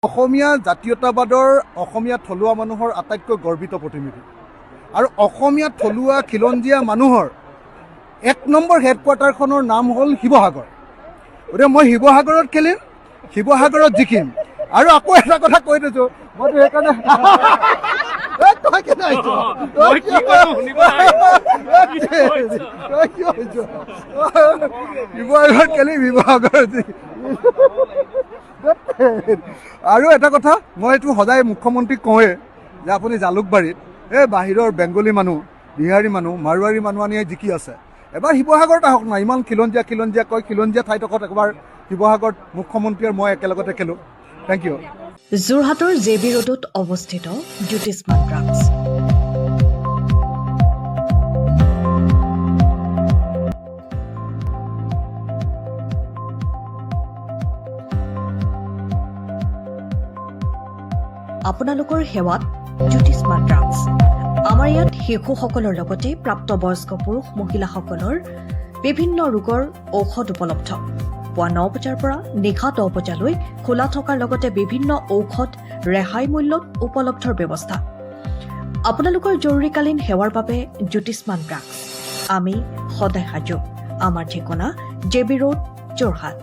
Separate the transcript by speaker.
Speaker 1: অসমীয়া জাতীয়তাবাদৰ অসমীয়া থলুৱা মানুহৰ আটাইতকৈ গৰ্বিত প্ৰতিনিধি আৰু অসমীয়া থলুৱা খিলঞ্জীয়া মানুহৰ 1 নম্বৰ হেডকোৱাৰ্টাৰখনৰ নাম হ'ল শিৱসাগৰ। গতিকে মই শিৱসাগৰত খেলিম, শিৱসাগৰত জিকিম। আৰু আকৌ এটা কথা কৈ দিছোঁ, মইতো সেইকাৰণে শিৱসাগৰত খেলিম, শিৱসাগৰত আৰু এটা কথা মই এইটো সদায় মুখ্যমন্ত্ৰীক কওঁৱে যে আপুনি জালুকবাৰীত এই বাহিৰৰ বেংগলী মানুহ, বিহাৰী মানুহ, মাৰোৱাৰী মানুহ আনি জিকি আছে, এবাৰ শিৱসাগৰত আহক না। ইমান খিলঞ্জীয়া খিলঞ্জীয়া কয়, খিলঞ্জীয়া ঠাইডোখৰত এবাৰ শিৱসাগৰত মুখ্যমন্ত্ৰী আৰু মই একেলগতে খেলোঁ। Thank you.
Speaker 2: যোৰহাটৰ জে.বি. ৰোডত অৱস্থিত জ্যোতিষ্মান ড্ৰাগছ। আপোনালোকৰ সেৱাত জ্যোতিষ্মান ড্ৰাগছ। আমাৰ ইয়াত শিশুসকলৰ লগতে প্ৰাপ্তবয়স্ক পুৰুষ মহিলাসকলৰ বিভিন্ন ৰোগৰ ঔষধ উপলব্ধ। পুৱা 9 বজাৰ পৰা নিশা 10 বজালৈ খোলা থকাৰ লগতে বিভিন্ন ঔষধ ৰেহাই মূল্যত উপলব্ধৰ ব্যৱস্থা। আপোনালোকৰ জৰুৰীকালীন সেৱাৰ বাবে জ্যোতিষ্মান ড্ৰাগছ। আমি সদায় সাজু। আমাৰ ঠিকনা জে.বি. ৰোড, যোৰহাট।